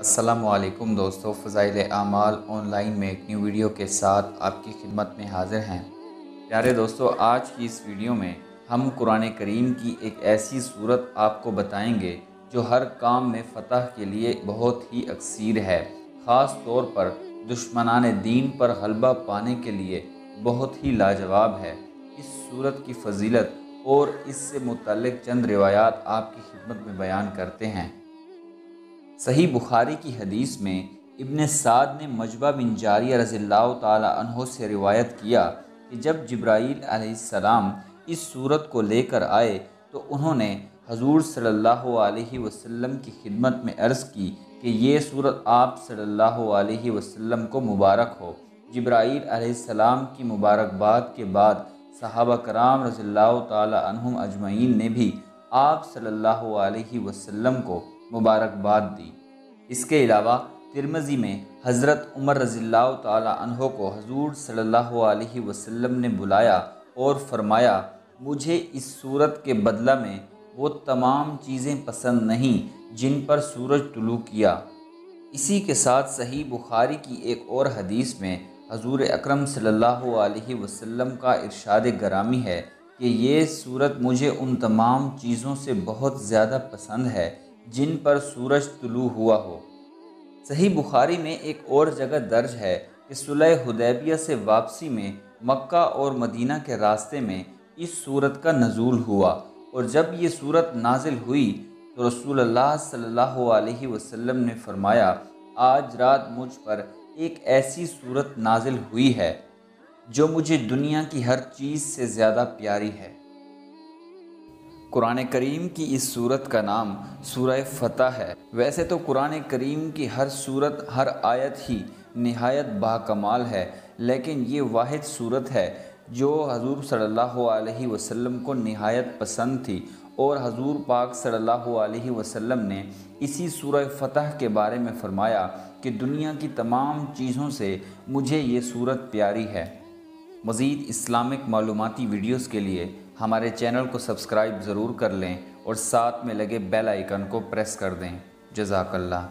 السلام علیکم دوستو، فضائل اعمال آن لائن میں ایک نیو ویڈیو کے ساتھ آپ کی خدمت میں حاضر ہیں۔ پیارے دوستو، آج کی اس ویڈیو میں ہم قرآن کریم کی ایک ایسی صورت آپ کو بتائیں گے جو ہر کام میں فتح کے لیے بہت ہی اکثیر ہے، خاص طور پر دشمنان دین پر غلبہ پانے کے لیے بہت ہی لاجواب ہے۔ اس صورت کی فضیلت اور اس سے متعلق چند روایات آپ کی خدمت میں بیان کرتے ہیں۔ صحیح بخاری کی حدیث میں ابن سعد نے مجبہ بن جاریہ رضی اللہ تعالی عنہ سے روایت کیا کہ جب جبرائیل علیہ السلام اس صورت کو لے کر آئے تو انہوں نے حضور صلی اللہ علیہ وسلم کی خدمت میں عرض کی کہ یہ صورت آپ صلی اللہ علیہ وسلم کو مبارک ہو۔ جبرائیل علیہ السلام کی مبارکباد کے بعد صحابہ کرام رضی اللہ تعالی عنہم اجمعین نے بھی آپ صلی اللہ علیہ وسلم کو مبارکباد دی۔ اس کے علاوہ ترمذی میں حضرت عمر رضی اللہ تعالی عنہ کو حضور صلی اللہ علیہ وسلم نے بلایا اور فرمایا، مجھے اس صورت کے بدلہ میں وہ تمام چیزیں پسند نہیں جن پر سورج طلوع کیا۔ اسی کے ساتھ صحیح بخاری کی ایک اور حدیث میں حضور اکرم صلی اللہ علیہ وسلم کا ارشاد گرامی ہے کہ یہ صورت مجھے ان تمام چیزوں سے بہت زیادہ پسند ہے جن پر سورج طلوع ہوا ہو۔ صحیح بخاری میں ایک اور جگہ درج ہے کہ صلح حدیبیہ سے واپسی میں مکہ اور مدینہ کے راستے میں اس صورت کا نزول ہوا، اور جب یہ صورت نازل ہوئی تو رسول اللہ صلی اللہ علیہ وسلم نے فرمایا، آج رات مجھ پر ایک ایسی صورت نازل ہوئی ہے جو مجھے دنیا کی ہر چیز سے زیادہ پیاری ہے۔ قرآن کریم کی اس صورت کا نام سورہ فتح ہے۔ ویسے تو قرآن کریم کی ہر صورت، ہر آیت ہی نہایت باکمال ہے، لیکن یہ واحد صورت ہے جو حضور صلی اللہ علیہ وسلم کو نہایت پسند تھی، اور حضور پاک صلی اللہ علیہ وسلم نے اسی سورہ فتح کے بارے میں فرمایا کہ دنیا کی تمام چیزوں سے مجھے یہ صورت پیاری ہے۔ مزید اسلامک معلوماتی ویڈیوز کے لیے ہمارے چینل کو سبسکرائب ضرور کر لیں اور ساتھ میں لگے بیل آئیکن کو پریس کر دیں۔ جزاک اللہ۔